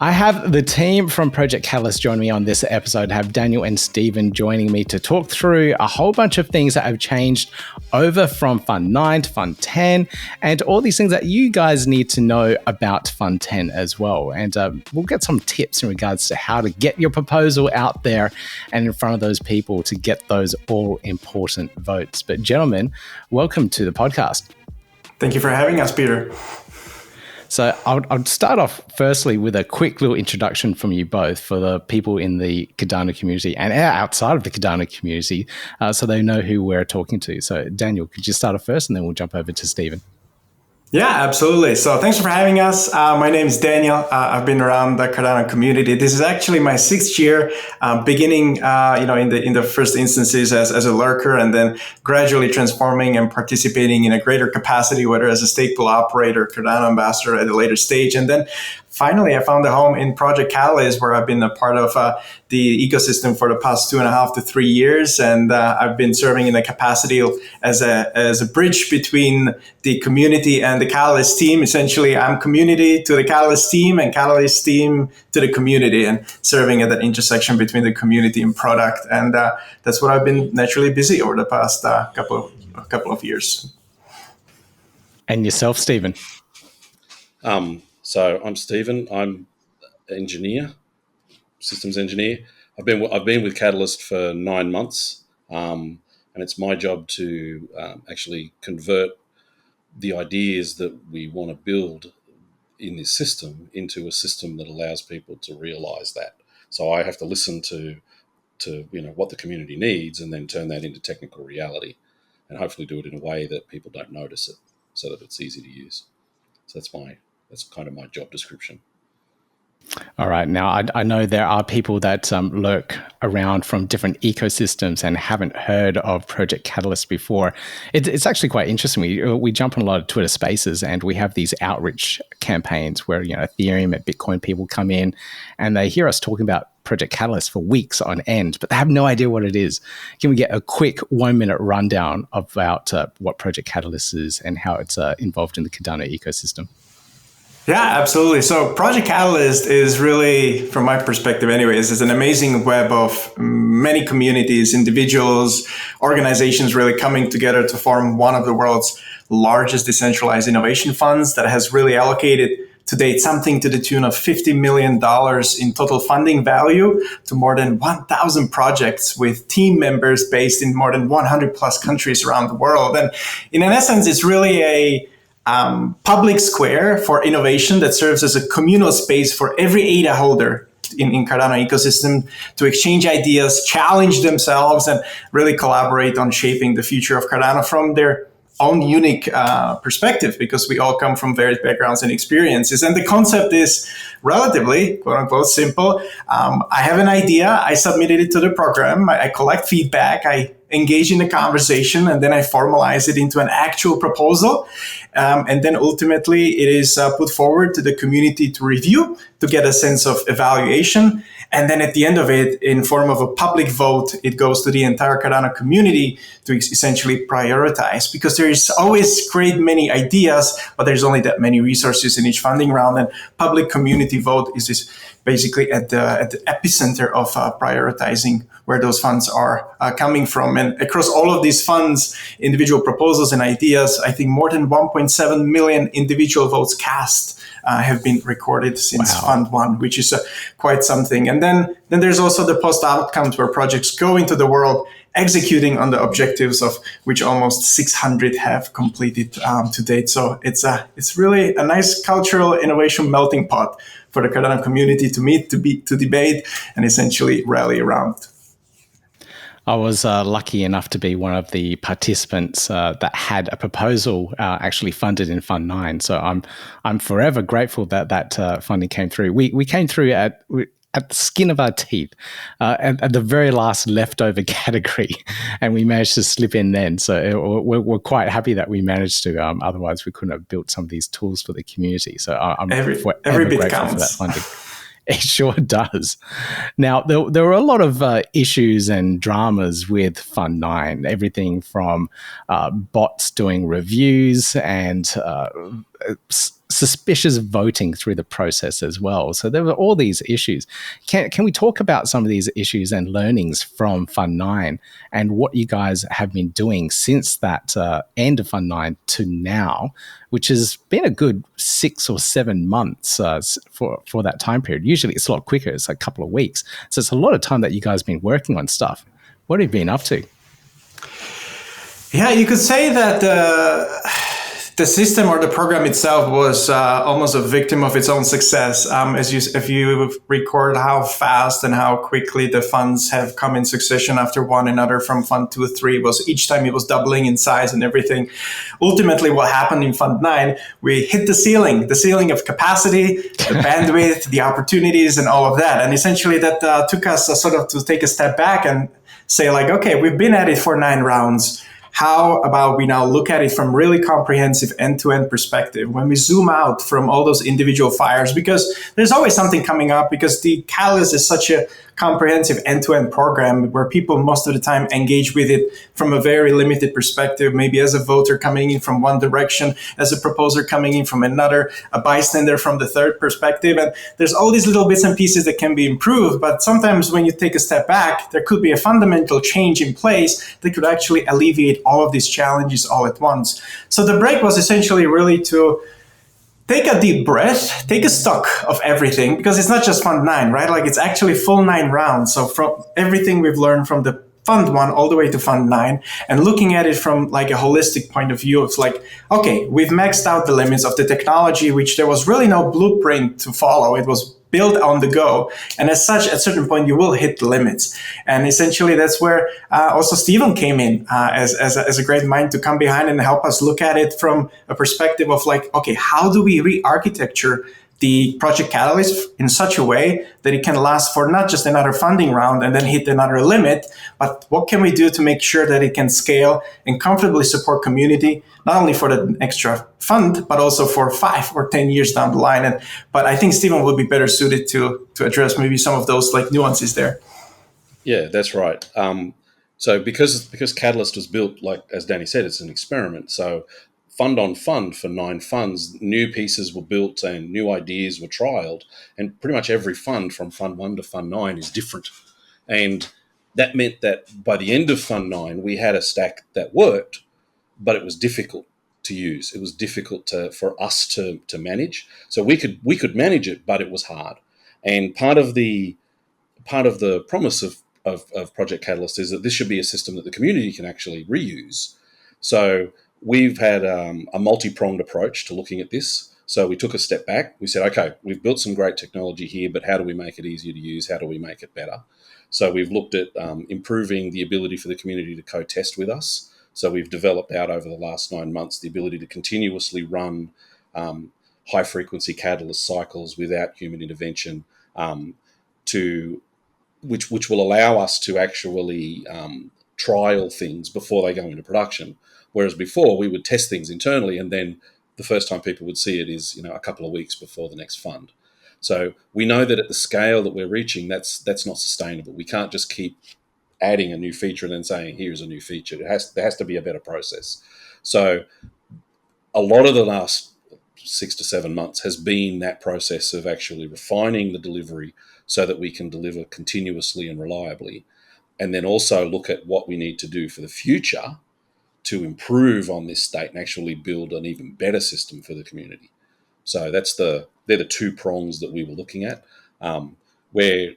I have the team from Project Catalyst joining me on this episode. I have Daniel and Steven joining me to talk through a whole bunch of things that have changed over from Fund 9 to Fund 10 and all these things that you guys need to know about Fund 10 as well. And we'll get some tips in regards to how to get your proposal out there and in front of those people to get those all important votes. But gentlemen, welcome to the podcast. Thank you for having us, Peter. So I'll start off firstly with a quick little introduction from you both for the people in the Cardano community and outside of the Cardano community so they know who we're talking to. So Daniel, could you start off first and then we'll jump over to Steven? Yeah, absolutely. So thanks for having us. My name is Daniel. I've been around the Cardano community. This is actually my 6th year, beginning, in the first instances as a lurker, and then gradually transforming and participating in a greater capacity, whether as a stake pool operator, Cardano ambassador at a later stage, and then finally, I found a home in Project Catalyst, where I've been a part of the ecosystem for the past 2.5 to 3 years, and I've been serving in a capacity as a bridge between the community and the Catalyst team. Essentially, I'm community to the Catalyst team and Catalyst team to the community, and serving at that intersection between the community and product. And that's what I've been naturally busy over the past couple of years. And yourself, Steven? So I'm Steven. I'm engineer, systems engineer. I've been with Catalyst for 9 months, and it's my job to actually convert the ideas that we want to build in this system into a system that allows people to realize that. So I have to listen to what the community needs and then turn that into technical reality, and hopefully do it in a way that people don't notice it, so that it's easy to use. So that's kind of my job description. All right. Now, I know there are people that lurk around from different ecosystems and haven't heard of Project Catalyst before. It's actually quite interesting. We jump on a lot of Twitter spaces and we have these outreach campaigns where, Ethereum and Bitcoin people come in and they hear us talking about Project Catalyst for weeks on end, but they have no idea what it is. Can we get a quick 1-minute rundown about what Project Catalyst is and how it's involved in the Cardano ecosystem? Yeah, absolutely. So Project Catalyst is really, from my perspective anyways, is an amazing web of many communities, individuals, organizations really coming together to form one of the world's largest decentralized innovation funds that has really allocated to date something to the tune of $50 million in total funding value to more than 1,000 projects with team members based in more than 100 plus countries around the world. And in essence, it's really a public square for innovation that serves as a communal space for every ADA holder in Cardano ecosystem to exchange ideas, challenge themselves, and really collaborate on shaping the future of Cardano from their own unique perspective, because we all come from various backgrounds and experiences. And the concept is relatively, quote unquote, simple. I have an idea, I submitted it to the program, I collect feedback, I engage in the conversation, and then I formalize it into an actual proposal. And then ultimately it is put forward to the community to review, to get a sense of evaluation. And then at the end of it, in form of a public vote, it goes to the entire Cardano community to essentially prioritize, because there is always great many ideas, but there's only that many resources in each funding round. And public community vote is basically at the epicenter of prioritizing where those funds are coming from. And across all of these funds, individual proposals and ideas, I think more than 1.7 million individual votes cast have been recorded since Fund 1, which is quite something. And then there's also the post outcomes, where projects go into the world executing on the objectives of which almost 600 have completed to date. So it's really a nice cultural innovation melting pot for the Cardano community to meet, to debate, and essentially rally around. I was lucky enough to be one of the participants that had a proposal actually funded in Fund 9. So I'm forever grateful that funding came through. We came through at the skin of our teeth, at the very last leftover category, and we managed to slip in then. So we're quite happy that we managed to. Otherwise, we couldn't have built some of these tools for the community. So I'm every bit grateful counts for that funding. It sure does. Now, there were a lot of issues and dramas with Fund 9, everything from bots doing reviews and suspicious voting through the process as well. So there were all these issues. Can we talk about some of these issues and learnings from Fund 9 and what you guys have been doing since that end of Fund 9 to now, which has been a good 6 or 7 months for that time period. Usually it's a lot quicker. It's like a couple of weeks. So it's a lot of time that you guys have been working on stuff. What have you been up to? Yeah, you could say that the system or the program itself was almost a victim of its own success. If you record how fast and how quickly the funds have come in succession after one another from Fund 2 3, was each time it was doubling in size and everything. Ultimately, what happened in Fund 9, we hit the ceiling of capacity, the bandwidth, the opportunities, and all of that. And essentially that took us sort of to take a step back and say like, okay, we've been at it for 9 rounds. How about we now look at it from really comprehensive end-to-end perspective when we zoom out from all those individual fires, because there's always something coming up, because the Catalyst is such a comprehensive end-to-end program where people most of the time engage with it from a very limited perspective, maybe as a voter coming in from one direction, as a proposer coming in from another, a bystander from the third perspective. And there's all these little bits and pieces that can be improved. But sometimes when you take a step back, there could be a fundamental change in place that could actually alleviate all of these challenges all at once. So the break was essentially really to take a deep breath, take a stock of everything, because it's not just Fund 9, right? Like it's actually full 9 rounds. So from everything we've learned from the Fund 1 all the way to Fund 9, and looking at it from like a holistic point of view, it's like, okay, we've maxed out the limits of the technology, which there was really no blueprint to follow. It was built on the go. And as such, at a certain point, you will hit the limits. And essentially, that's where also Steven came in as a great mind to come behind and help us look at it from a perspective of like, okay, how do we re-architecture the Project Catalyst in such a way that it can last for not just another funding round and then hit another limit, but what can we do to make sure that it can scale and comfortably support community, not only for the extra fund, but also for 5 or 10 years down the line. But I think Steven would be better suited to address maybe some of those like nuances there. Yeah, that's right. So because Catalyst was built, like as Danny said, it's an experiment. So fund on fund for 9 funds, new pieces were built and new ideas were trialed. And pretty much every fund from Fund 1 to Fund 9 is different. And that meant that by the end of Fund 9, we had a stack that worked, but it was difficult to use. It was difficult for us to manage. So we could manage it, but it was hard. And part of the promise of Project Catalyst is that this should be a system that the community can actually reuse. So we've had a multi-pronged approach to looking at this. So we took a step back. We said, okay, we've built some great technology here, but how do we make it easier to use? How do we make it better? So we've looked at improving the ability for the community to co-test with us. So we've developed out over the last 9 months the ability to continuously run high-frequency catalyst cycles without human intervention, which will allow us to actually trial things before they go into production. Whereas before we would test things internally, and then the first time people would see it is a couple of weeks before the next fund. So we know that at the scale that we're reaching, that's not sustainable. We can't just keep adding a new feature and then saying, here's a new feature. There has to be a better process. So a lot of the last 6 to 7 months has been that process of actually refining the delivery so that we can deliver continuously and reliably, and then also look at what we need to do for the future to improve on this state and actually build an even better system for the community. So they're the 2 prongs that we were looking at, where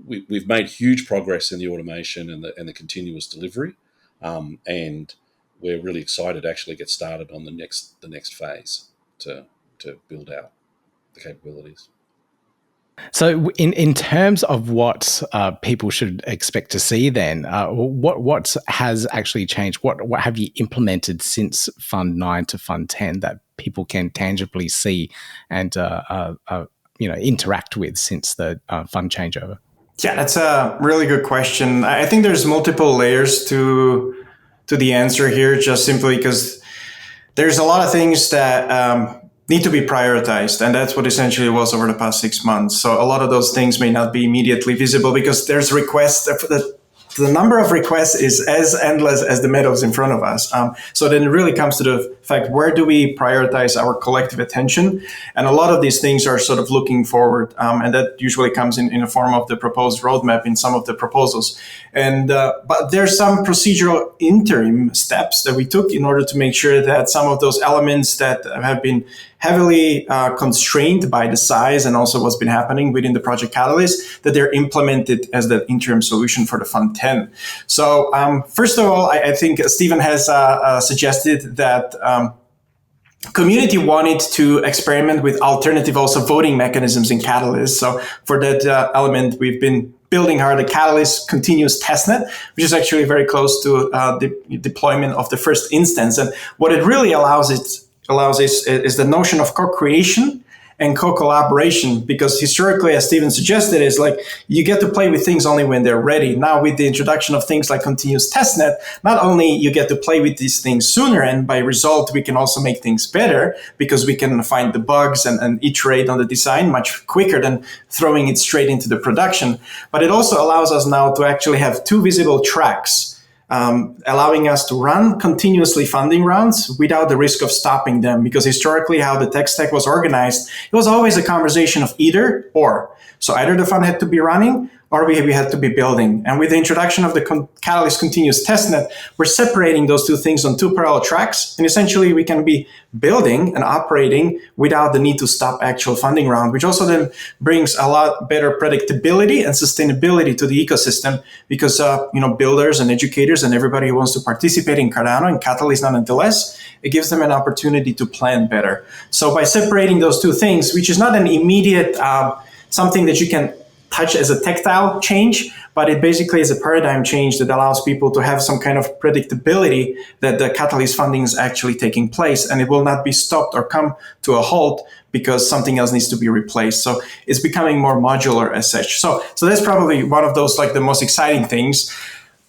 we've made huge progress in the automation and the continuous delivery, and we're really excited to actually get started on the next phase to build out the capabilities. So in terms of what people should expect to see then, what has actually changed? What have you implemented since Fund 9 to Fund 10 that people can tangibly see and interact with since the fund changeover? Yeah, that's a really good question. I think there's multiple layers to the answer here, just simply because there's a lot of things that need to be prioritized. And that's what essentially was over the past 6 months. So a lot of those things may not be immediately visible because there's requests. The number of requests is as endless as the meadows in front of us. So then it really comes to the fact, where do we prioritize our collective attention? And a lot of these things are sort of looking forward, and that usually comes in the form of the proposed roadmap in some of the proposals. And but there's some procedural interim steps that we took in order to make sure that some of those elements that have been heavily constrained by the size and also what's been happening within the Project Catalyst, that they're implemented as the interim solution for the Fund 10. So first of all, I think Steven has suggested that community wanted to experiment with alternative also voting mechanisms in Catalyst. So for that element, we've been building hard a Catalyst continuous testnet, which is actually very close to the deployment of the first instance. And what it really allows is the notion of co-creation and co-collaboration, because historically, as Steven suggested, is like you get to play with things only when they're ready. Now, with the introduction of things like continuous testnet, not only you get to play with these things sooner, and by result, we can also make things better because we can find the bugs and iterate on the design much quicker than throwing it straight into the production. But it also allows us now to actually have two visible tracks, allowing us to run continuously funding rounds without the risk of stopping them. Because historically, how the tech stack was organized, it was always a conversation of either or. So either the fund had to be running or we had to be building. And with the introduction of the Catalyst continuous testnet, we're separating those two things on two parallel tracks. And essentially, we can be building and operating without the need to stop actual funding round, which also then brings a lot better predictability and sustainability to the ecosystem, because builders and educators and everybody who wants to participate in Cardano and Catalyst nonetheless, it gives them an opportunity to plan better. So by separating those two things, which is not an immediate something that you can touch as a tactile change, but it basically is a paradigm change that allows people to have some kind of predictability that the Catalyst funding is actually taking place, and it will not be stopped or come to a halt because something else needs to be replaced. So it's becoming more modular as such. So that's probably one of those, like, the most exciting things.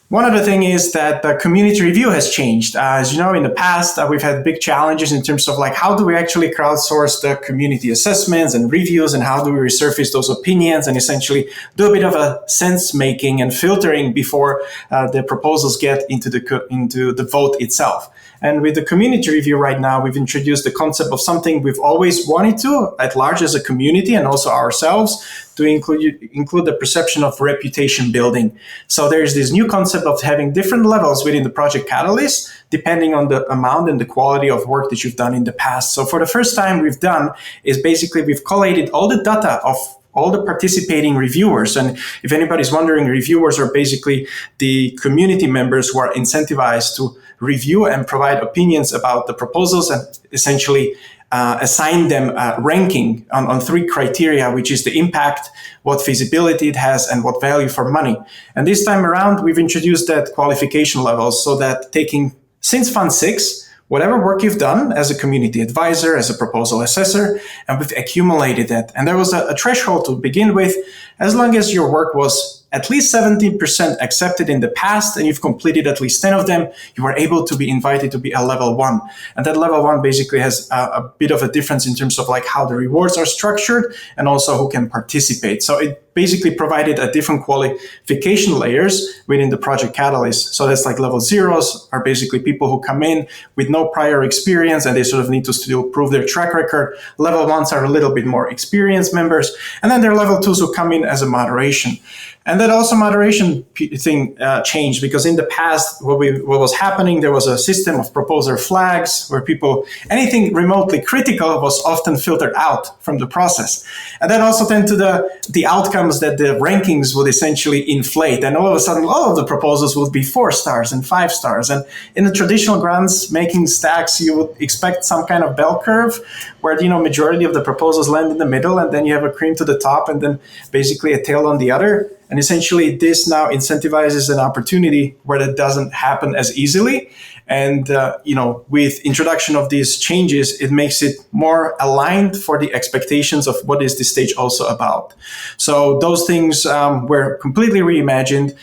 One other thing is that the community review has changed. As you know, in the past, we've had big challenges in terms of like, how do we actually crowdsource the community assessments and reviews, and how do we resurface those opinions and essentially do a bit of a sense making and filtering before the proposals get into the vote itself. And with the community review right now, we've introduced the concept of something we've always wanted to, at large as a community and also ourselves, to include the perception of reputation building. So there's this new concept of having different levels within the Project Catalyst, depending on the amount and the quality of work that you've done in the past. So for the first time we've done is basically we've collated all the data of all the participating reviewers. And if anybody's wondering, reviewers are basically the community members who are incentivized to review and provide opinions about the proposals and essentially assign them ranking on three criteria, which is the impact, what feasibility it has, and what value for money. And this time around, we've introduced that qualification levels so that since Fund 6, whatever work you've done as a community advisor, as a proposal assessor, and we've accumulated that. And there was a threshold to begin with. As long as your work was at least 17% accepted in the past and you've completed at least 10 of them, you are able to be invited to be a level 1. And that level 1 basically has a bit of a difference in terms of like how the rewards are structured and also who can participate. So it basically provided a different qualification layers within the Project Catalyst. So that's like level 0s are basically people who come in with no prior experience and they sort of need to still prove their track record. Level 1s are a little bit more experienced members. And then there are level 2s who come in as a moderation. And that also moderation thing changed, because in the past, what was happening, there was a system of proposer flags where anything remotely critical was often filtered out from the process. And that also tend to the outcomes that the rankings would essentially inflate. And all of a sudden, all of the proposals would be 4 stars and 5 stars. And in the traditional grants making stacks, you would expect some kind of bell curve where, majority of the proposals land in the middle, and then you have a cream to the top and then basically a tail on the other. And essentially, this now incentivizes an opportunity where that doesn't happen as easily. And, with introduction of these changes, it makes it more aligned for the expectations of what is this stage also about. So those things were completely reimagined.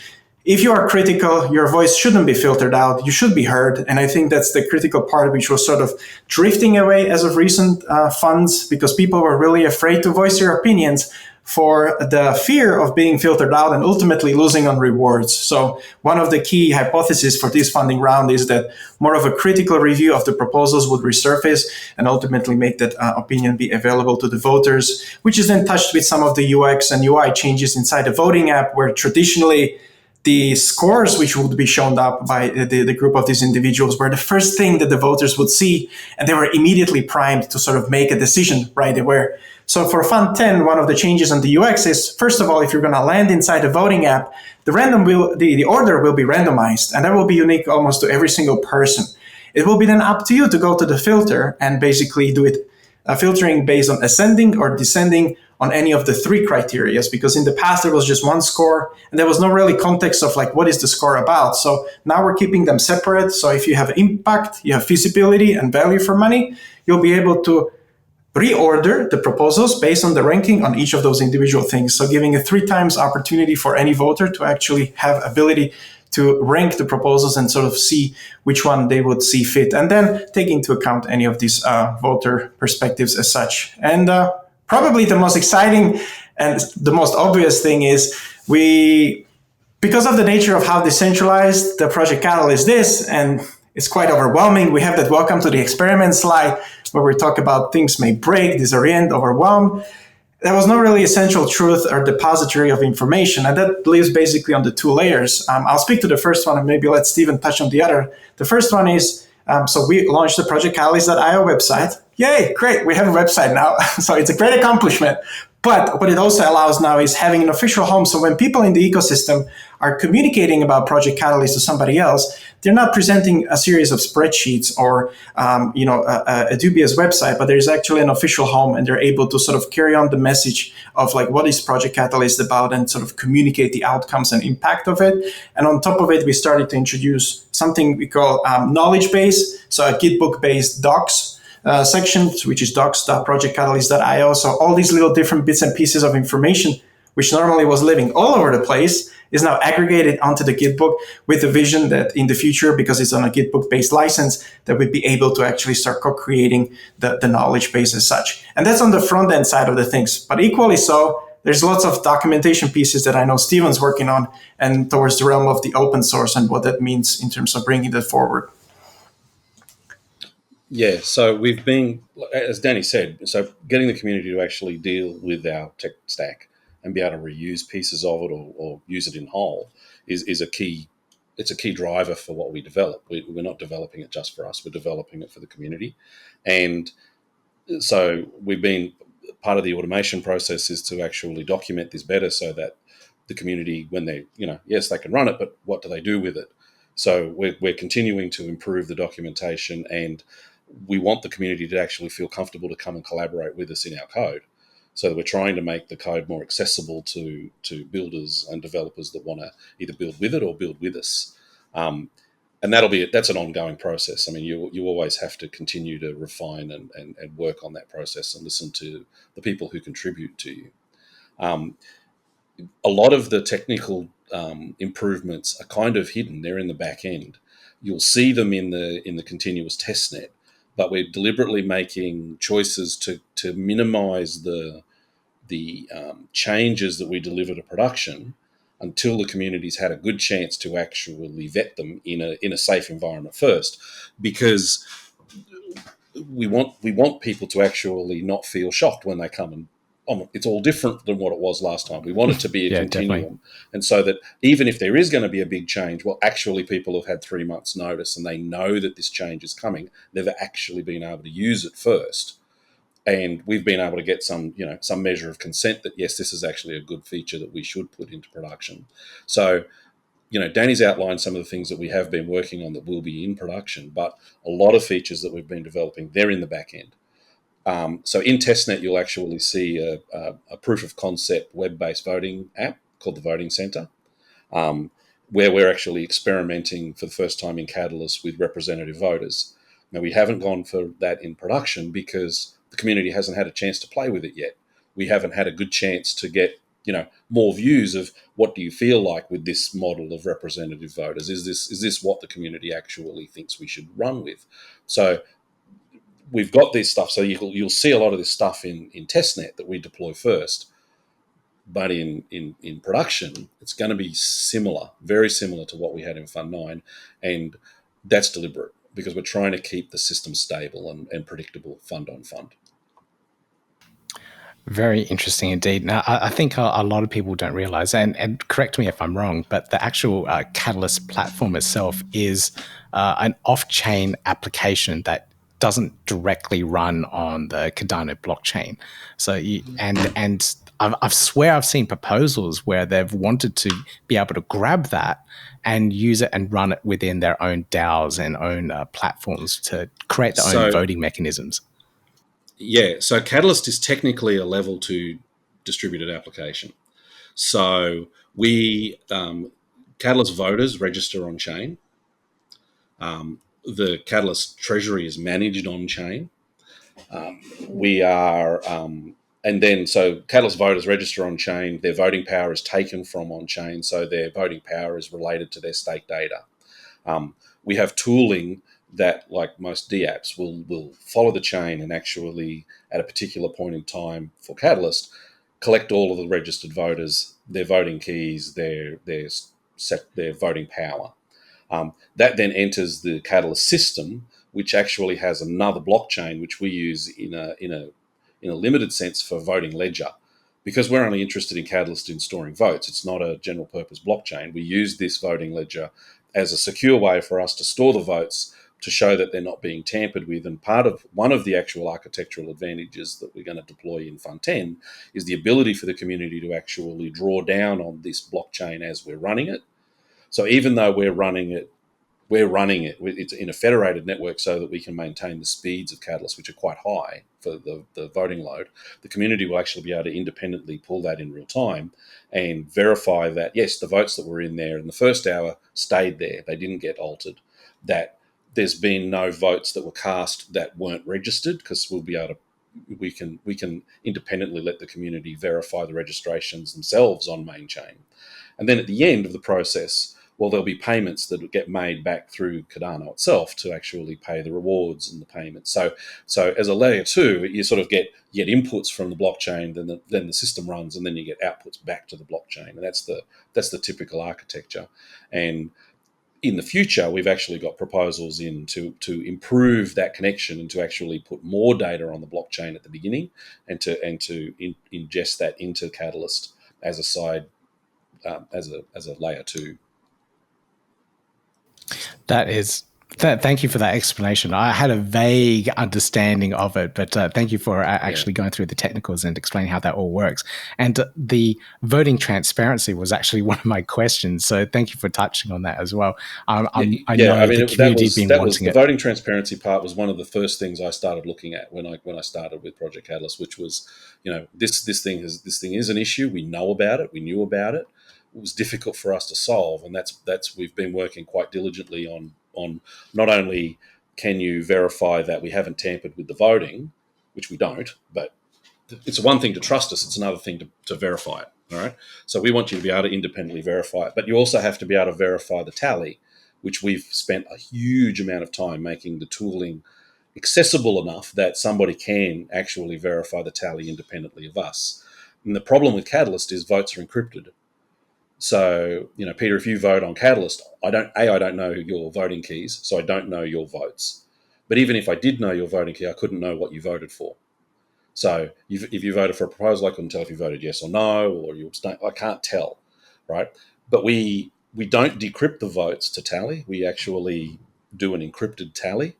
If you are critical, your voice shouldn't be filtered out. You should be heard. And I think that's the critical part, which was sort of drifting away as of recent funds, because people were really afraid to voice their opinions. for the fear of being filtered out and ultimately losing on rewards. So one of the key hypotheses for this funding round is that more of a critical review of the proposals would resurface and ultimately make that opinion be available to the voters, which is then touched with some of the UX and UI changes inside the voting app, where traditionally the scores which would be shown up by the group of these individuals were the first thing that the voters would see, and they were immediately primed to sort of make a decision right away. So for Fund 10, one of the changes on the UX is, first of all, if you're going to land inside the voting app, the order will be randomized, and that will be unique almost to every single person. It will be then up to you to go to the filter and basically do it filtering based on ascending or descending on any of the three criteria, because in the past there was just one score and there was no really context of like what is the score about. So now we're keeping them separate. So if you have impact, you have feasibility and value for money, you'll be able to reorder the proposals based on the ranking on each of those individual things. So giving a 3 times opportunity for any voter to actually have ability to rank the proposals and sort of see which one they would see fit, and then take into account any of these voter perspectives as such. And probably the most exciting and the most obvious thing is because of the nature of how decentralized the Project Catalyst is, and it's quite overwhelming, we have that welcome to the experiment slide where we talk about things may break, disorient, overwhelm. There was no really essential truth or depository of information, and that lives basically on the 2 layers. I'll speak to the first one and maybe let Steven touch on the other. The first one is, so we launched the projectcatalyst.io website. Yay, great, we have a website now. So it's a great accomplishment. But what it also allows now is having an official home. So when people in the ecosystem are communicating about Project Catalyst to somebody else, they're not presenting a series of spreadsheets or a dubious website, but there's actually an official home, and they're able to sort of carry on the message of like what is Project Catalyst about and sort of communicate the outcomes and impact of it. And on top of it, we started to introduce something we call knowledge base, so a Gitbook-based docs section, which is docs.projectcatalyst.io. So all these little different bits and pieces of information, which normally was living all over the place, is now aggregated onto the Gitbook with the vision that in the future, because it's on a Gitbook-based license, that we'd be able to actually start co-creating the knowledge base as such. And that's on the front end side of the things. But equally so, there's lots of documentation pieces that I know Steven's working on, and towards the realm of the open source and what that means in terms of bringing that forward. Yeah, so we've been, as Danny said, so getting the community to actually deal with our tech stack and be able to reuse pieces of it or use it in whole is a key. It's a key driver for what we develop. We're not developing it just for us. We're developing it for the community. And so we've been, part of the automation process is to actually document this better so that the community, when they, yes, they can run it, but what do they do with it? So we're continuing to improve the documentation, and we want the community to actually feel comfortable to come and collaborate with us in our code. So that we're trying to make the code more accessible to builders and developers that want to either build with it or build with us. And that's an ongoing process. I mean, you always have to continue to refine and work on that process and listen to the people who contribute to you. A lot of the technical improvements are kind of hidden. They're in the back end. You'll see them in the continuous testnet, but we're deliberately making choices to minimize the changes that we deliver to production until the community's had a good chance to actually vet them in a safe environment first, because we want people to actually not feel shocked when they come and it's all different than what it was last time. We want it to be a continuum. Definitely. And so that even if there is going to be a big change, well, actually people have had 3 months notice and they know that this change is coming. They've actually been able to use it first. And we've been able to get some measure of consent that, yes, this is actually a good feature that we should put into production. So, Danny's outlined some of the things that we have been working on that will be in production, but a lot of features that we've been developing, they're in the back end. So in Testnet, you'll actually see a proof of concept web-based voting app called the Voting Center, where we're actually experimenting for the first time in Catalyst with representative voters. Now, we haven't gone for that in production because the community hasn't had a chance to play with it yet. We haven't had a good chance to get more views of what do you feel like with this model of representative voters. Is this what the community actually thinks we should run with? So we've got this stuff, so you'll see a lot of this stuff in Testnet that we deploy first. but in production, it's going to be similar, very similar to what we had in Fund 9. And that's deliberate because we're trying to keep the system stable and predictable fund on fund. Very interesting indeed. Now, I think a lot of people don't realize, and correct me if I'm wrong, but the actual Catalyst platform itself is an off-chain application that doesn't directly run on the Cardano blockchain. So, and I swear I've seen proposals where they've wanted to be able to grab that and use it and run it within their own DAOs and own platforms to create their own voting mechanisms. Yeah, so Catalyst is technically a level 2 distributed application. So we Catalyst voters register on chain. The Catalyst treasury is managed on chain. We are, and then so Catalyst voters register on chain. Their voting power is taken from on chain, so their voting power is related to their stake data. We have tooling that, like most DApps, will follow the chain and actually, at a particular point in time for Catalyst, collect all of the registered voters, their voting keys, their voting power. That then enters the Catalyst system, which actually has another blockchain, which we use in a limited sense for voting ledger. Because we're only interested in Catalyst in storing votes, it's not a general purpose blockchain. We use this voting ledger as a secure way for us to store the votes to show that they're not being tampered with. And one of the actual architectural advantages that we're going to deploy in Fund 10 is the ability for the community to actually draw down on this blockchain as we're running it. So even though we're running it, it's in a federated network so that we can maintain the speeds of Catalyst, which are quite high for the voting load. The community will actually be able to independently pull that in real time and verify that, yes, the votes that were in there in the first hour stayed there. They didn't get altered. That there's been no votes that were cast that weren't registered, because we'll be able to we can independently let the community verify the registrations themselves on main chain. And then at the end of the process, well, there'll be payments that get made back through Cardano itself to actually pay the rewards and the payments. So as a layer 2, you sort of get inputs from the blockchain, then the system runs, and then you get outputs back to the blockchain. And that's the typical architecture. And in the future, we've actually got proposals in to improve that connection and to actually put more data on the blockchain at the beginning, and to ingest that into Catalyst as a side as a layer 2. Thank you for that explanation. I had a vague understanding of it, but thank you for actually going through the technicals and explaining how that all works. And the voting transparency was actually one of my questions, so thank you for touching on that as well. I know the community's been wanting it. The voting transparency part was one of the first things I started looking at when I started with Project Catalyst, which was, this thing is an issue. We know about it. We knew about it. It was difficult for us to solve, and that's we've been working quite diligently on not only can you verify that we haven't tampered with the voting, which we don't, but it's one thing to trust us, it's another thing to verify it. All right. So we want you to be able to independently verify it, but you also have to be able to verify the tally, which we've spent a huge amount of time making the tooling accessible enough that somebody can actually verify the tally independently of us. And the problem with Catalyst is votes are encrypted. So, Peter, if you vote on Catalyst, I don't know your voting keys, so I don't know your votes. But even if I did know your voting key, I couldn't know what you voted for. So if you voted for a proposal, I couldn't tell if you voted yes or no, or you abstained. I can't tell, right? But we don't decrypt the votes to tally. We actually do an encrypted tally.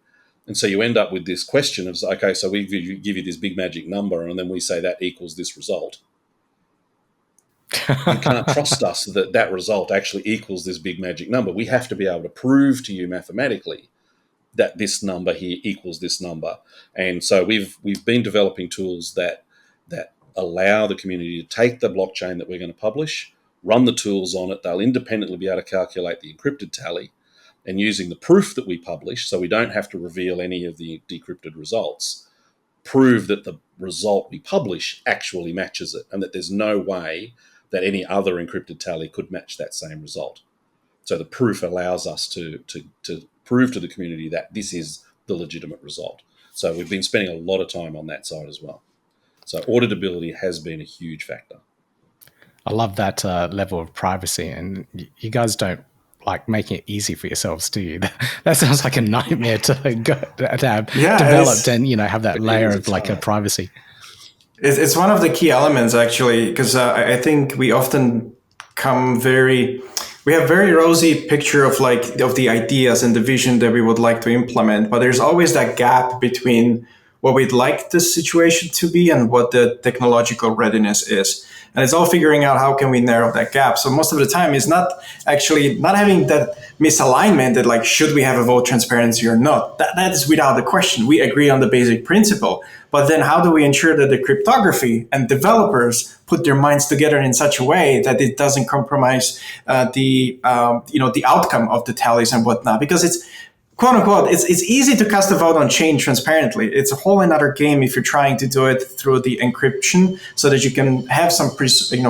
And so you end up with this question of, okay, so we give you this big magic number, and then we say that equals this result. You can't trust us that result actually equals this big magic number. We have to be able to prove to you mathematically that this number here equals this number. And so we've been developing tools that allow the community to take the blockchain that we're going to publish, run the tools on it. They'll independently be able to calculate the encrypted tally, and using the proof that we publish, so we don't have to reveal any of the decrypted results, prove that the result we publish actually matches it, and that there's no way that any other encrypted tally could match that same result. So the proof allows us to prove to the community that this is the legitimate result. So we've been spending a lot of time on that side as well. So auditability has been a huge factor. I love that level of privacy, and you guys don't like making it easy for yourselves, do you? That sounds like a nightmare to have Yeah, developed and have that It layer is. of It's like a hard. privacy. It's one of the key elements, actually, because I think we often come we have very rosy picture of of the ideas and the vision that we would like to implement, but there's always that gap between what we'd like the situation to be and what the technological readiness is. And it's all figuring out how can we narrow that gap. So most of the time is not actually not having that misalignment that like, should we have a vote transparency or not? That is without the question. We agree on the basic principle. But then how do we ensure that the cryptography and developers put their minds together in such a way that it doesn't compromise the outcome of the tallies and whatnot? Because it's quote unquote, it's easy to cast a vote on chain transparently. It's a whole another game if you're trying to do it through the encryption so that you can have some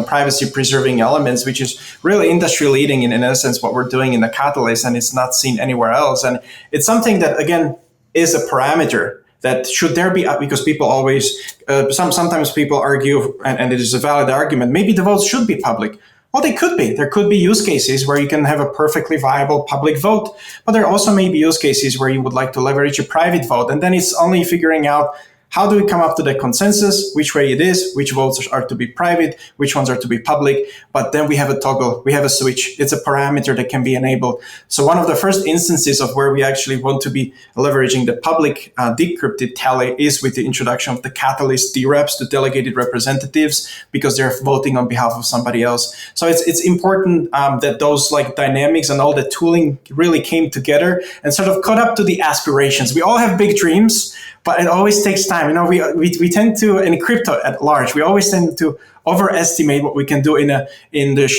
privacy preserving elements, which is really industry leading in essence what we're doing in the Catalyst, and it's not seen anywhere else. And it's something that again is a parameter that should there be, because people always sometimes people argue, and it is a valid argument, maybe the votes should be public. Well, they could be. There could be use cases where you can have a perfectly viable public vote, but there also may be use cases where you would like to leverage a private vote. And then it's only figuring out how do we come up to the consensus, which way it is, which votes are to be private, which ones are to be public. But then we have a toggle, we have a switch. It's a parameter that can be enabled. So one of the first instances of where we actually want to be leveraging the public decrypted tally is with the introduction of the Catalyst DREPs, the delegated representatives, because they're voting on behalf of somebody else. So it's important that those like dynamics and all the tooling really came together and sort of caught up to the aspirations. We all have big dreams, but it always takes time. We tend to, in crypto at large, we always tend to overestimate what we can do in the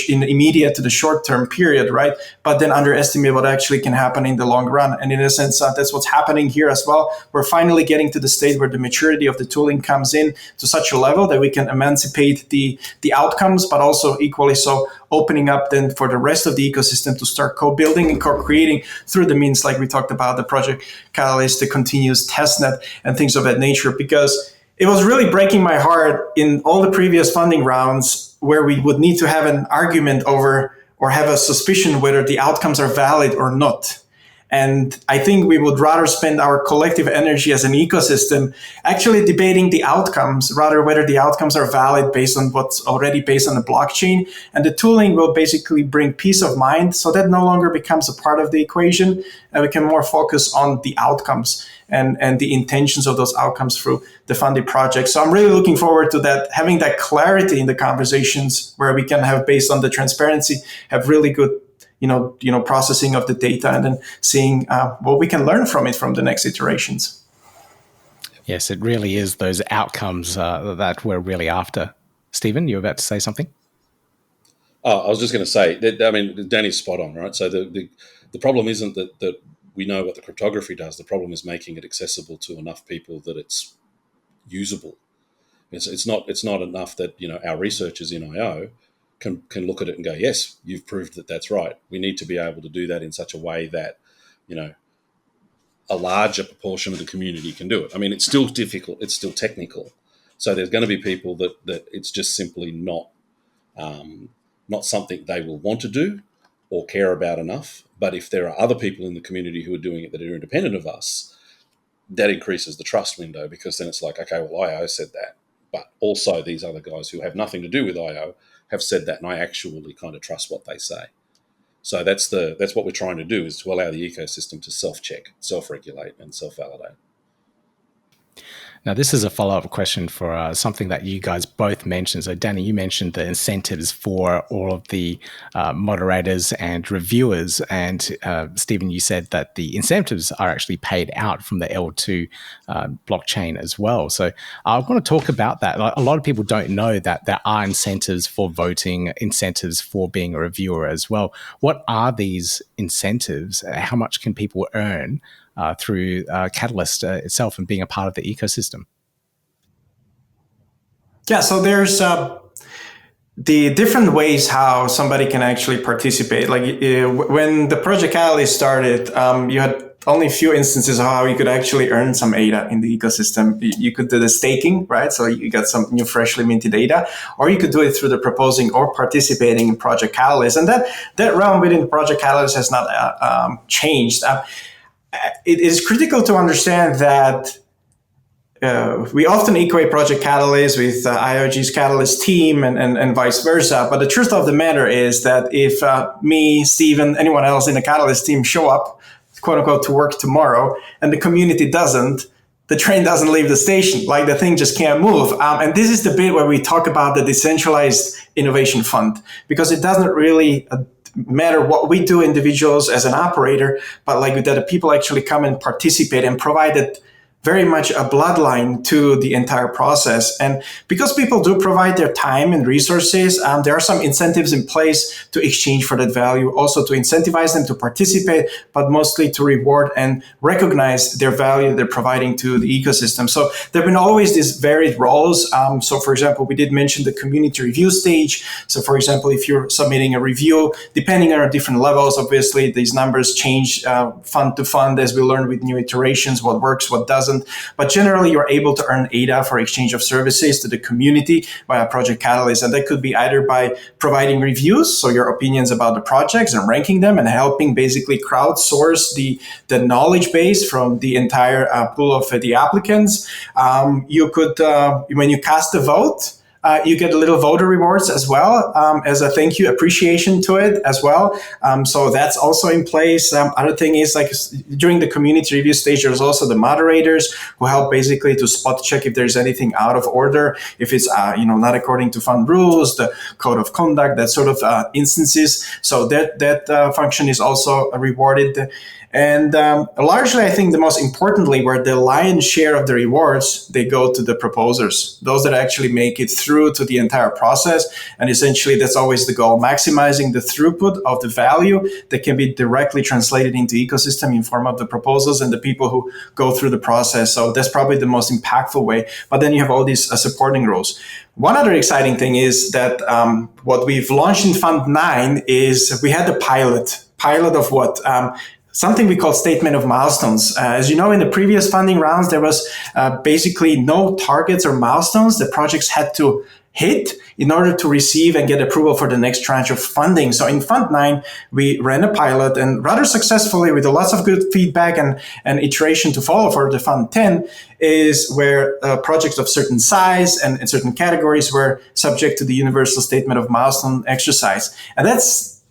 immediate to the short term period, right? But then underestimate what actually can happen in the long run. And in a sense, that's what's happening here as well. We're finally getting to the state where the maturity of the tooling comes in to such a level that we can emancipate the outcomes, but also equally so opening up then for the rest of the ecosystem to start co-building and co-creating through the means like we talked about, the Project Catalyst, the continuous testnet, and things of that nature. Because it was really breaking my heart in all the previous funding rounds where we would need to have an argument over or have a suspicion whether the outcomes are valid or not. And I think we would rather spend our collective energy as an ecosystem actually debating the outcomes, rather whether the outcomes are valid based on what's already based on the blockchain. And the tooling will basically bring peace of mind, so that no longer becomes a part of the equation, and we can more focus on the outcomes and the intentions of those outcomes through the funded project. So I'm really looking forward to that, having that clarity in the conversations where we can have, based on the transparency, have really good processing of the data, and then seeing what we can learn from it from the next iterations. Yes, it really is those outcomes that we're really after. Stephen, you were about to say something? Oh, I was just going to say that, I mean, Danny's spot on, right? So the problem isn't that we know what the cryptography does. The problem is making it accessible to enough people that it's usable. It's not enough that our researchers in IO can look at it and go, yes, you've proved that that's right. We need to be able to do that in such a way that a larger proportion of the community can do it. I mean, it's still difficult. It's still technical. So there's going to be people that it's just simply not something they will want to do or care about enough. But if there are other people in the community who are doing it that are independent of us, that increases the trust window, because then it's like, okay, well, IO said that, but also these other guys who have nothing to do with IO have said that, and I actually kind of trust what they say. So that's what we're trying to do, is to allow the ecosystem to self-check, self-regulate, and self-validate. Now, this is a follow-up question for something that you guys both mentioned. So, Danny, you mentioned the incentives for all of the moderators and reviewers. And Stephen, you said that the incentives are actually paid out from the L2 blockchain as well. So I want to talk about that. A lot of people don't know that there are incentives for voting, incentives for being a reviewer as well. What are these incentives? How much can people earn through Catalyst itself and being a part of the ecosystem? Yeah, so there's the different ways how somebody can actually participate. Like when the Project Catalyst started, you had only a few instances of how you could actually earn some ADA in the ecosystem. You could do the staking, right? So you got some new freshly minted ADA, or you could do it through the proposing or participating in Project Catalyst. And that realm within Project Catalyst has not changed. It is critical to understand that we often equate Project Catalyst with IOG's Catalyst team and vice versa. But the truth of the matter is that if me, Steven, anyone else in the Catalyst team show up, quote unquote, to work tomorrow, and the community doesn't, the train doesn't leave the station. Like, the thing just can't move. And this is the bit where we talk about the decentralized innovation fund, because it doesn't really matter what we do individuals as an operator, but like that the people actually come and participate and provide it very much a bloodline to the entire process. And because people do provide their time and resources, there are some incentives in place to exchange for that value, also to incentivize them to participate, but mostly to reward and recognize their value they're providing to the ecosystem. So there have been always these varied roles. So for example, we did mention the community review stage. So for example, if you're submitting a review, depending on different levels, obviously these numbers change fund to fund as we learn with new iterations, what works, what doesn't. But generally, you're able to earn ADA for exchange of services to the community via Project Catalyst. And that could be either by providing reviews, so your opinions about the projects and ranking them and helping basically crowdsource the knowledge base from the entire pool of the applicants. You could, when you cast a vote, you get little voter rewards as well, as a thank you appreciation to it as well. So that's also in place. Other thing is, like, during the community review stage, there's also the moderators who help basically to spot check if there's anything out of order, if it's not according to fund rules, the code of conduct, that sort of instances. So that function is also rewarded. And largely, I think the most importantly, where the lion's share of the rewards, they go to the proposers, those that actually make it through to the entire process. And essentially, that's always the goal, maximizing the throughput of the value that can be directly translated into ecosystem in form of the proposals and the people who go through the process. So that's probably the most impactful way. But then you have all these supporting rules. One other exciting thing is that what we've launched in Fund 9 is we had the pilot of what? Something we call statement of milestones. As you know, in the previous funding rounds, there was basically no targets or milestones that projects had to hit in order to receive and get approval for the next tranche of funding. So in Fund 9, we ran a pilot, and rather successfully, with lots of good feedback and iteration to follow for the Fund 10, is where projects of certain size and certain categories were subject to the universal statement of milestone exercise. And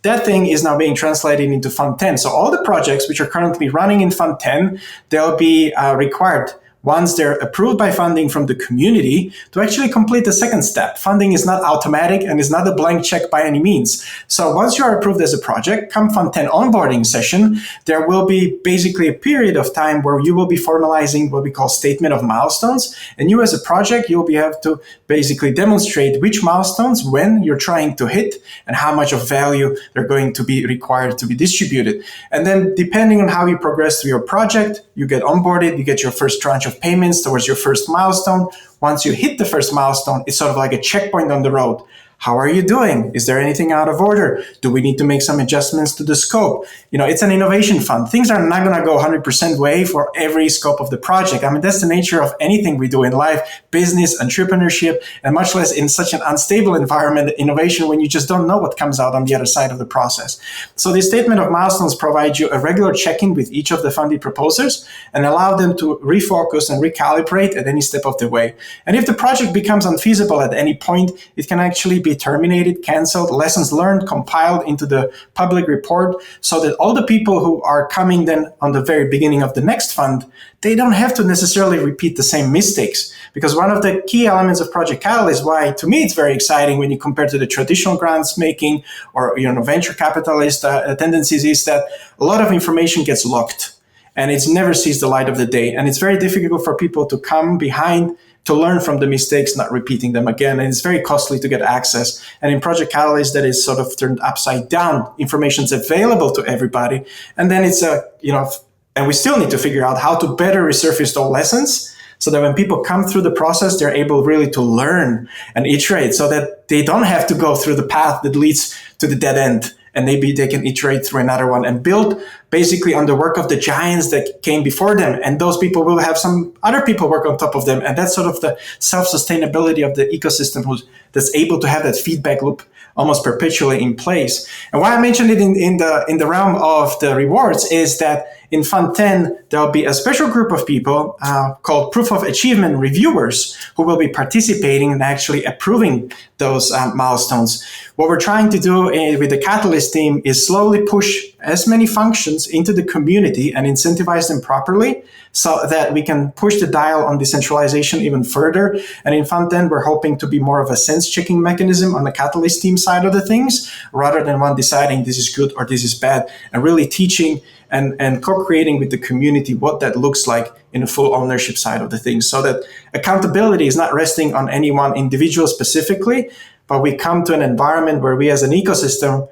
that thing is now being translated into Fund 10. So all the projects which are currently running in Fund 10, they'll be required, once they're approved by funding from the community, to actually complete the second step. Funding is not automatic and is not a blank check by any means. So once you are approved as a project, come Fund 10 onboarding session, there will be basically a period of time where you will be formalizing what we call statement of milestones. And you as a project, you'll have to basically demonstrate which milestones, when you're trying to hit, and how much of value they're going to be required to be distributed. And then depending on how you progress through your project, you get onboarded, you get your first tranche of payments towards your first milestone. Once you hit the first milestone, it's sort of like a checkpoint on the road. How are you doing? Is there anything out of order? Do we need to make some adjustments to the scope? It's an innovation fund. Things are not going to go 100% way for every scope of the project. I mean, that's the nature of anything we do in life, business, entrepreneurship, and much less in such an unstable environment, innovation, when you just don't know what comes out on the other side of the process. So the statement of milestones provides you a regular check-in with each of the funded proposers and allow them to refocus and recalibrate at any step of the way. And if the project becomes unfeasible at any point, it can actually be terminated, canceled, lessons learned, compiled into the public report, so that all the people who are coming then on the very beginning of the next fund, they don't have to necessarily repeat the same mistakes. Because one of the key elements of Project Catalyst, why to me it's very exciting when you compare to the traditional grants making or venture capitalist tendencies, is that a lot of information gets locked and it's never sees the light of the day. And it's very difficult for people to come behind to learn from the mistakes, not repeating them again. And it's very costly to get access. And in Project Catalyst, that is sort of turned upside down. Information's available to everybody. And then it's and we still need to figure out how to better resurface those lessons so that when people come through the process, they're able really to learn and iterate so that they don't have to go through the path that leads to the dead end and maybe they can iterate through another one and build basically on the work of the giants that came before them. And those people will have some other people work on top of them. And that's sort of the self-sustainability of the ecosystem that's able to have that feedback loop almost perpetually in place. And why I mentioned it in the realm of the rewards is that in Fund 10, there'll be a special group of people called Proof of Achievement Reviewers who will be participating and actually approving those milestones. What we're trying to do with the Catalyst team is slowly push as many functions into the community and incentivize them properly so that we can push the dial on decentralization even further. And in Fund 10, we're hoping to be more of a sense-checking mechanism on the Catalyst team side of the things, rather than one deciding this is good or this is bad, and really teaching and co-creating with the community what that looks like in the full ownership side of the things, so that accountability is not resting on any one individual specifically, but we come to an environment where we as an ecosystem,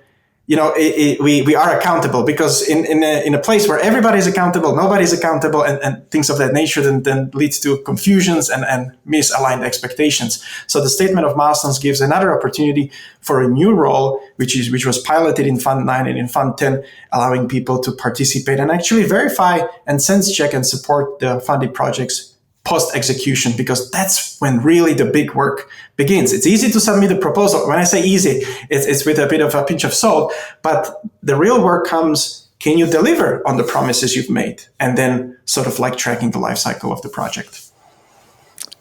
we are accountable, because in a place where everybody's accountable, nobody's accountable, and things of that nature, then leads to confusions and misaligned expectations. So the statement of milestones gives another opportunity for a new role, which was piloted in Fund 9 and in Fund 10, allowing people to participate and actually verify and sense check and support the funded projects post-execution, because that's when really the big work begins. It's easy to submit a proposal. When I say easy, it's with a bit of a pinch of salt, but the real work comes, can you deliver on the promises you've made? And then sort of like tracking the life cycle of the project.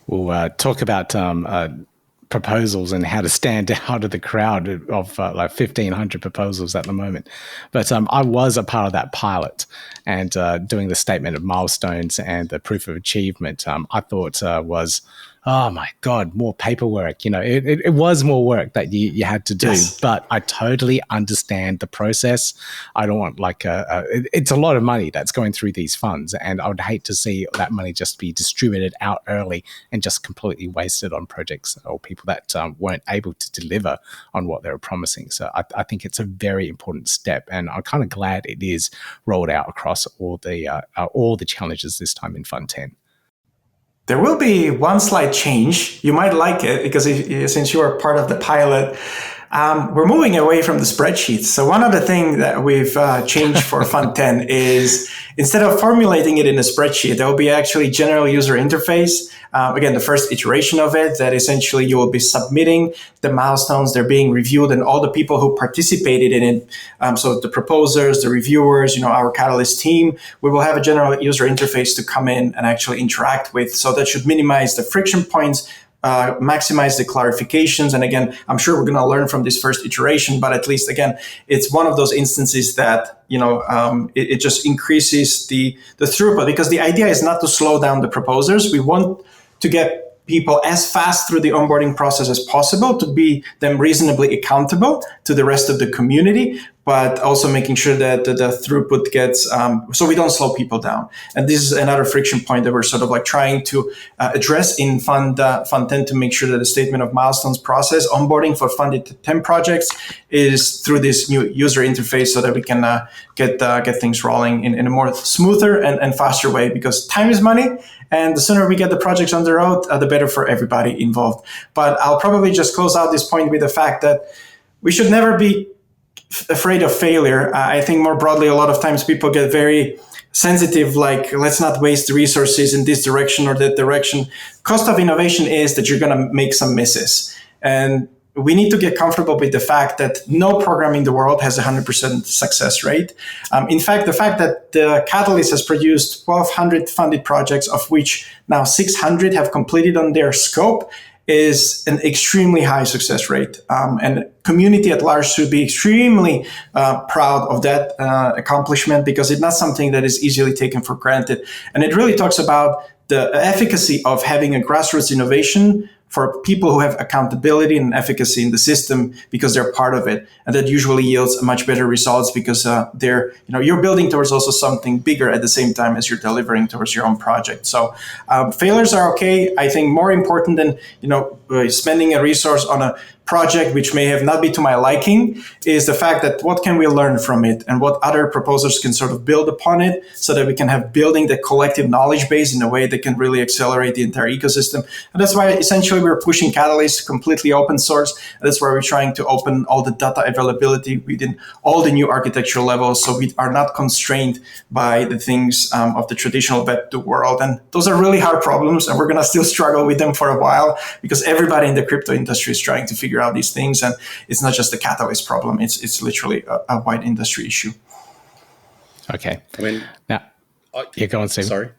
We'll talk about proposals and how to stand out of the crowd of like 1,500 proposals at the moment. But I was a part of that pilot, and doing the statement of milestones and the proof of achievement, I thought was, oh my God, more paperwork. It was more work that you had to do, yes. But I totally understand the process. I don't want it's a lot of money that's going through these funds, and I would hate to see that money just be distributed out early and just completely wasted on projects or people that weren't able to deliver on what they were promising. So I think it's a very important step, and I'm kind of glad it is rolled out across all the challenges this time in Fund 10. There will be one slight change. You might like it, because since you are part of the pilot, we're moving away from the spreadsheets. So one other thing that we've changed for Fund 10 is, instead of formulating it in a spreadsheet, there will be actually general user interface. Again, the first iteration of it, that essentially you will be submitting the milestones, they're being reviewed, and all the people who participated in it, so the proposers, the reviewers, our Catalyst team, we will have a general user interface to come in and actually interact with. So that should minimize the friction points, maximize the clarifications. And again, I'm sure we're going to learn from this first iteration, but at least, again, it's one of those instances that, it just increases the throughput, because the idea is not to slow down the proposers. We want to get people as fast through the onboarding process as possible, to be them reasonably accountable to the rest of the community, but also making sure that the throughput gets, so we don't slow people down. And this is another friction point that we're sort of like trying to address in Fund 10, to make sure that the statement of milestones process, onboarding for funded 10 projects, is through this new user interface, so that we can get things rolling in a more smoother and faster way, because time is money. And the sooner we get the projects on the road, the better for everybody involved. But I'll probably just close out this point with the fact that we should never be afraid of failure. I think more broadly, a lot of times people get very sensitive, like, let's not waste the resources in this direction or that direction. Cost of innovation is that you're going to make some misses. And we need to get comfortable with the fact that no program in the world has a 100% success rate. In fact, the fact that the Catalyst has produced 1,200 funded projects, of which now 600 have completed on their scope, is an extremely high success rate. And community at large should be extremely proud of that accomplishment, because it's not something that is easily taken for granted. And it really talks about the efficacy of having a grassroots innovation for people who have accountability and efficacy in the system, because they're part of it. And that usually yields much better results, because you're building towards also something bigger at the same time as you're delivering towards your own project. So failures are okay. I think more important than spending a resource on a project, which may have not been to my liking, is the fact that what can we learn from it and what other proposers can sort of build upon it so that we can have building the collective knowledge base in a way that can really accelerate the entire ecosystem. And that's why essentially we're pushing Catalyst completely open source. And that's why we're trying to open all the data availability within all the new architectural levels, so we are not constrained by the things of the traditional Web2 world. And those are really hard problems, and we're going to still struggle with them for a while because everybody in the crypto industry is trying to figure out these things. And it's not just the Catalyst problem, it's literally a wide industry issue. Okay. I mean, now, go on, Steve. Sorry.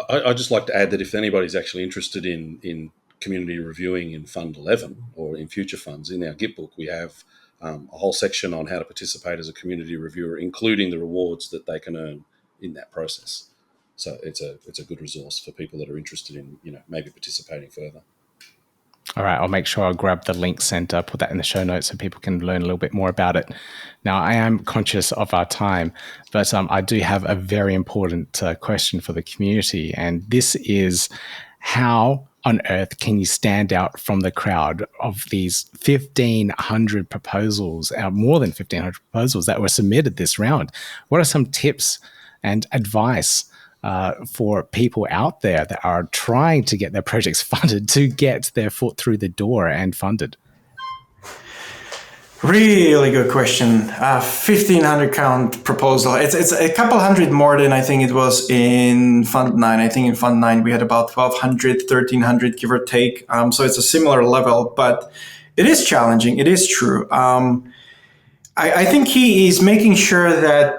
I'd just like to add that if anybody's actually interested in community reviewing in Fund 11 or in future funds, in our Git book, we have a whole section on how to participate as a community reviewer, including the rewards that they can earn in that process. So it's a good resource for people that are interested in, maybe participating further. All right, I'll make sure I'll grab the links and put that in the show notes so people can learn a little bit more about it. Now, I am conscious of our time, but I do have a very important question for the community, and this is: how on earth can you stand out from the crowd of these 1,500 proposals, more than 1,500 proposals that were submitted this round? What are some tips and advice for people out there that are trying to get their projects funded, to get their foot through the door and funded? Really good question. 1,500 count proposal. It's a couple hundred more than I think it was in Fund 9. I think in Fund 9 we had about 1,200, 1,300, give or take. So it's a similar level, but it is challenging. It is true. I think key is making sure that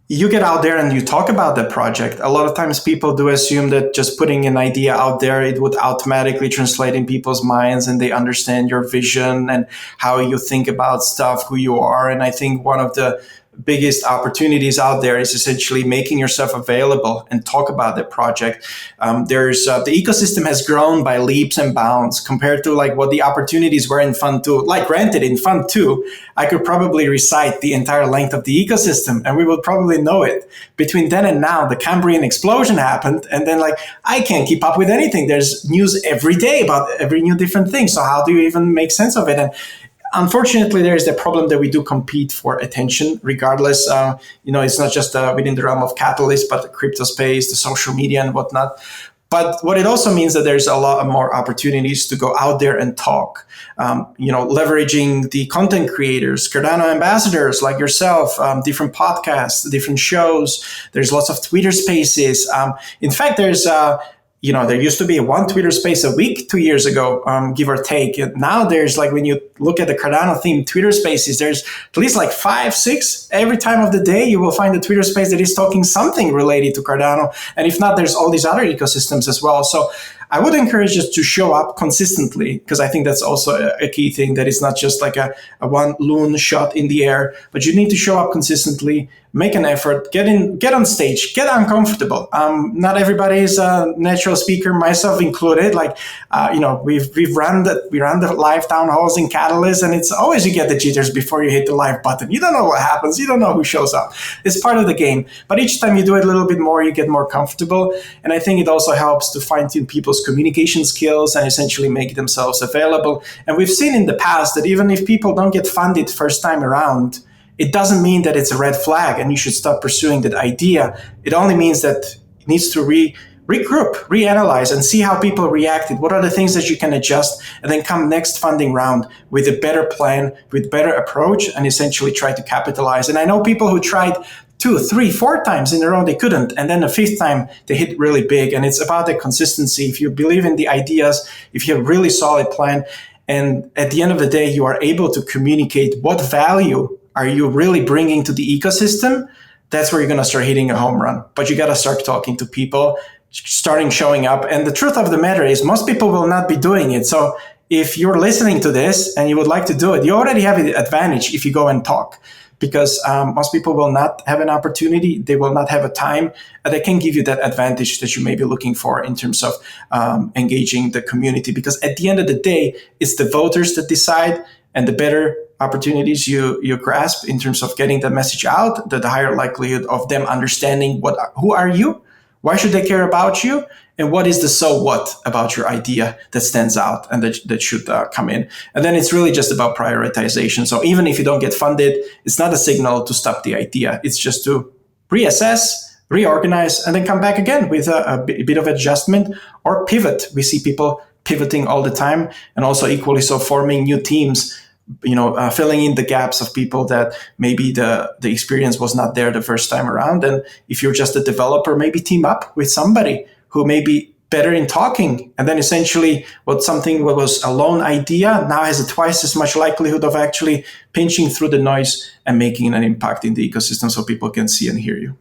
you get out there and you talk about the project. A lot of times people do assume that just putting an idea out there, it would automatically translate in people's minds and they understand your vision and how you think about stuff, who you are. And I think one of the biggest opportunities out there is essentially making yourself available and talk about the project. The ecosystem has grown by leaps and bounds compared to like what the opportunities were in Fund 2. Like granted, in Fund 2, I could probably recite the entire length of the ecosystem and we would probably know it. Between then and now, the Cambrian explosion happened, and then I can't keep up with anything. There's news every day about every new different thing. So how do you even make sense of it? And unfortunately, there is the problem that we do compete for attention regardless. It's not just within the realm of Catalyst, but the crypto space, the social media and whatnot. But what it also means that there's a lot more opportunities to go out there and talk, leveraging the content creators, Cardano ambassadors like yourself, different podcasts, different shows. There's lots of Twitter spaces. In fact, there's there used to be one Twitter space a week 2 years ago, give or take. Now there's when you look at the Cardano themed Twitter spaces, there's at least 5, 6 every time of the day. You will find a Twitter space that is talking something related to Cardano. And if not, there's all these other ecosystems as well. So I would encourage us to show up consistently, because I think that's also a key thing, that it's not just like a one loon shot in the air, but you need to show up consistently, make an effort, get on stage, get uncomfortable. Not everybody is a natural speaker, myself included. We run the live town halls in Catalyst, and it's always you get the jitters before you hit the live button. You don't know what happens. You don't know who shows up. It's part of the game. But each time you do it a little bit more, you get more comfortable. And I think it also helps to fine-tune people's communication skills and essentially make themselves available. And we've seen in the past that even if people don't get funded first time around, it doesn't mean that it's a red flag and you should stop pursuing that idea. It only means that it needs to regroup, reanalyze, and see how people reacted. What are the things that you can adjust, and then come next funding round with a better plan, with better approach, and essentially try to capitalize. And I know people who tried 2, 3, 4 times in a row, they couldn't. And then the 5th time, they hit really big. And it's about the consistency. If you believe in the ideas, if you have a really solid plan, and at the end of the day, you are able to communicate what value are you really bringing to the ecosystem, that's where you're going to start hitting a home run. But you got to start talking to people, starting showing up. And the truth of the matter is most people will not be doing it. So if you're listening to this and you would like to do it, you already have an advantage if you go and talk, because most people will not have an opportunity. They will not have a time that can give you that advantage that you may be looking for in terms of engaging the community. Because at the end of the day, it's the voters that decide, and the better opportunities you grasp in terms of getting the message out, the higher likelihood of them understanding who are you, Why should they care about you? And what is the so what about your idea that stands out and that should come in? And then it's really just about prioritization. So even if you don't get funded, it's not a signal to stop the idea. It's just to reassess, reorganize, and then come back again with a bit of adjustment or pivot. We see people pivoting all the time, and also equally so forming new teams, filling in the gaps of people that maybe the experience was not there the first time around. And if you're just a developer, maybe team up with somebody who may be better in talking. And then essentially what was a lone idea now has a twice as much likelihood of actually pinching through the noise and making an impact in the ecosystem so people can see and hear you.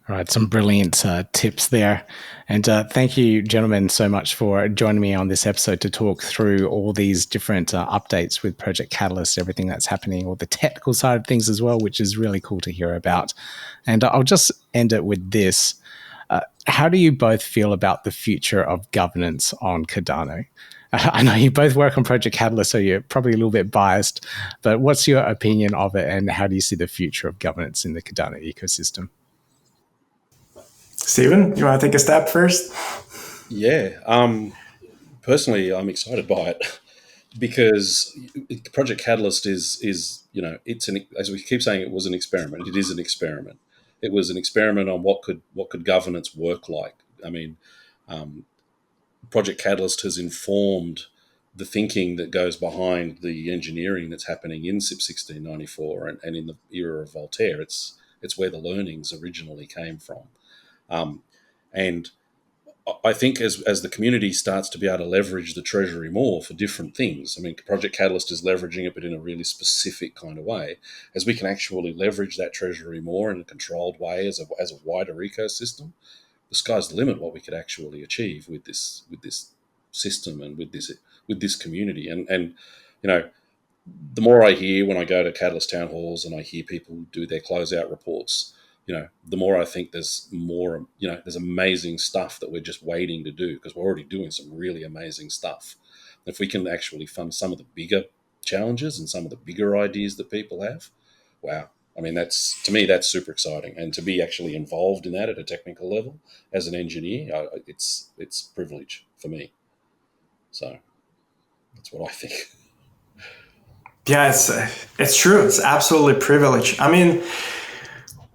All right, some brilliant tips there. And thank you, gentlemen, so much for joining me on this episode to talk through all these different updates with Project Catalyst, everything that's happening, or the technical side of things as well, which is really cool to hear about. And I'll just end it with this. How do you both feel about the future of governance on Cardano? I know you both work on Project Catalyst, so you're probably a little bit biased, but what's your opinion of it, and how do you see the future of governance in the Cardano ecosystem? Steven, you want to take a stab first? Yeah. Personally, I'm excited by it because Project Catalyst is as we keep saying, it was an experiment. It is an experiment. It was an experiment on what could governance work like. I mean, Project Catalyst has informed the thinking that goes behind the engineering that's happening in SIP 1694 and in the era of Voltaire. It's where the learnings originally came from. And I think as the community starts to be able to leverage the treasury more for different things, I mean, Project Catalyst is leveraging it, but in a really specific kind of way, as we can actually leverage that treasury more in a controlled way as a wider ecosystem, the sky's the limit what we could actually achieve with this system and with this community. And the more I hear when I go to Catalyst town halls and I hear people do their closeout reports, the more I think there's more, there's amazing stuff that we're just waiting to do because we're already doing some really amazing stuff. If we can actually fund some of the bigger challenges and some of the bigger ideas that people have, wow. I mean, to me, that's super exciting. And to be actually involved in that at a technical level as an engineer, it's a privilege for me. So that's what I think. Yeah, it's true. It's absolutely privilege. I mean,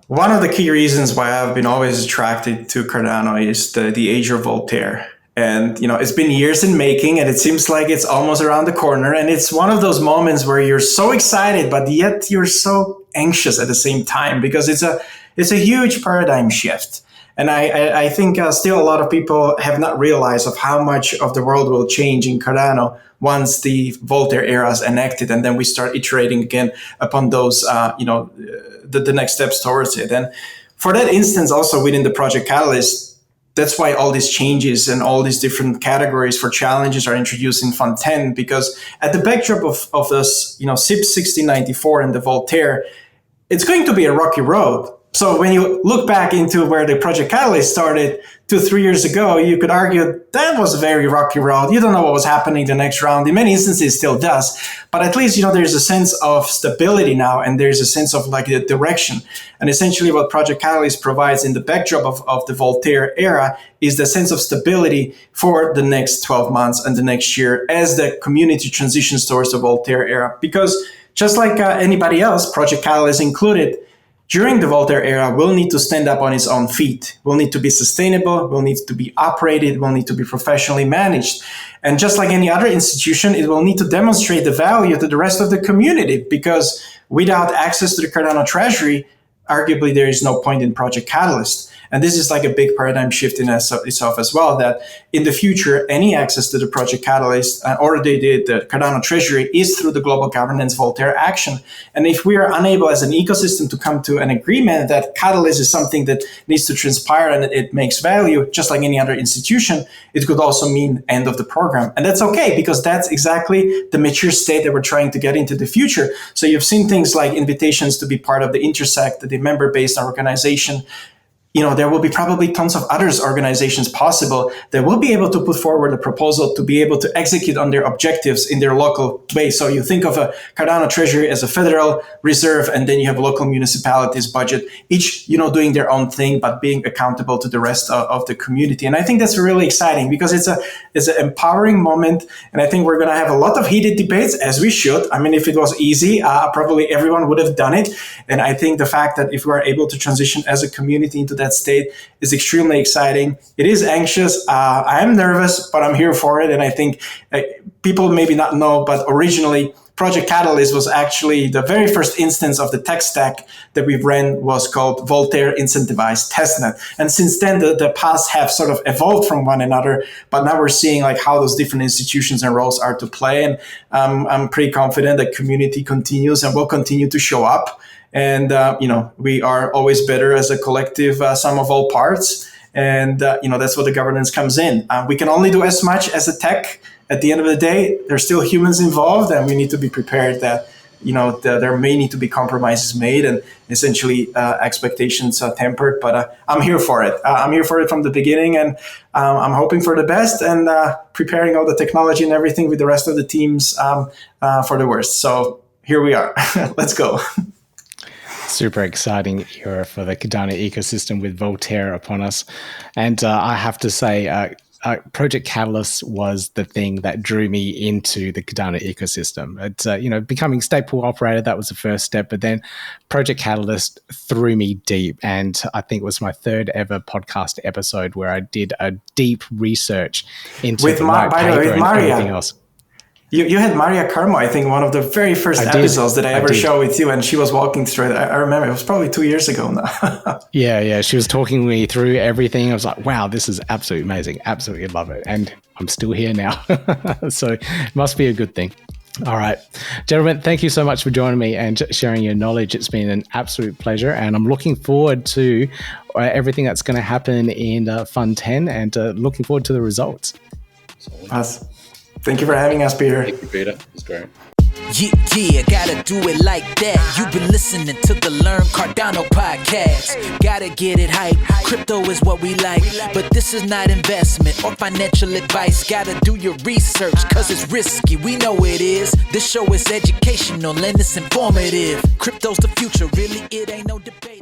one of the key reasons why I've been always attracted to Cardano is the age of Voltaire. And, it's been years in making, and it seems like it's almost around the corner. And it's one of those moments where you're so excited, but yet you're so anxious at the same time, because it's a huge paradigm shift. And I think still a lot of people have not realized of how much of the world will change in Cardano once the Voltaire era is enacted, and then we start iterating again upon those, the next steps towards it. And for that instance, also within the Project Catalyst, that's why all these changes and all these different categories for challenges are introduced in Fund 10, because at the backdrop of this, SIP 1694 and the Voltaire, it's going to be a rocky road. So when you look back into where the Project Catalyst started 2-3 years ago, you could argue that was a very rocky road. You don't know what was happening the next round. In many instances, it still does. But at least, there's a sense of stability now, and there's a sense of like the direction. And essentially what Project Catalyst provides in the backdrop of the Voltaire era is the sense of stability for the next 12 months and the next year as the community transitions towards the Voltaire era. Because just like anybody else, Project Catalyst included, during the Voltaire era, will need to stand up on its own feet, will need to be sustainable, will need to be operated, will need to be professionally managed. And just like any other institution, it will need to demonstrate the value to the rest of the community, because without access to the Cardano treasury, arguably there is no point in Project Catalyst. And this is like a big paradigm shift in itself as well, that in the future, any access to the Project Catalyst or the Cardano treasury is through the global governance Voltaire action. And if we are unable as an ecosystem to come to an agreement that Catalyst is something that needs to transpire and it makes value, just like any other institution, it could also mean end of the program. And that's okay, because that's exactly the mature state that we're trying to get into the future. So you've seen things like invitations to be part of the Intersect, the member-based organization. there will be probably tons of others organizations possible that will be able to put forward a proposal to be able to execute on their objectives in their local way. So you think of a Cardano treasury as a federal reserve, and then you have local municipalities budget, each, doing their own thing, but being accountable to the rest of the community. And I think that's really exciting because it's an empowering moment. And I think we're going to have a lot of heated debates, as we should. I mean, if it was easy, probably everyone would have done it. And I think the fact that if we are able to transition as a community into that state is extremely exciting. It is anxious. I am nervous, but I'm here for it. And I think people maybe not know, but originally Project Catalyst was actually the very first instance of the tech stack that we ran was called Voltaire Incentivized Testnet. And since then, the paths have sort of evolved from one another, but now we're seeing like how those different institutions and roles are to play. And I'm pretty confident that community continues and will continue to show up. And, we are always better as a collective sum of all parts. And, that's where the governance comes in. We can only do as much as a tech. At the end of the day, there's still humans involved, and we need to be prepared that, there may need to be compromises made and essentially expectations are tempered. But I'm here for it. I'm here for it from the beginning, and I'm hoping for the best and preparing all the technology and everything with the rest of the teams for the worst. So here we are. Let's go. Super exciting era for the Cardano ecosystem with Voltaire upon us. And I have to say, Project Catalyst was the thing that drew me into the Cardano ecosystem. It's, becoming staple operator, that was the first step, but then Project Catalyst threw me deep. And I think it was my third ever podcast episode where I did a deep research into the white paper and everything else. You had Maria Carmo, I think, one of the very first episodes that I ever showed with you, and she was walking through it. I remember it was probably 2 years ago now. Yeah. She was talking me through everything. I was like, wow, this is absolutely amazing. Absolutely love it. And I'm still here now. So it must be a good thing. All right, gentlemen, thank you so much for joining me and sharing your knowledge. It's been an absolute pleasure, and I'm looking forward to everything that's going to happen in Fund 10 and looking forward to the results. Awesome. Thank you for having us, Peter. Thank you, Peter. It's great. Yeah, gotta do it like that. You've been listening to the Learn Cardano podcast. Gotta get it hype. Crypto is what we like, but this is not investment or financial advice. Gotta do your research, cause it's risky. We know it is. This show is educational and it's informative. Crypto's the future, really, it ain't no debate.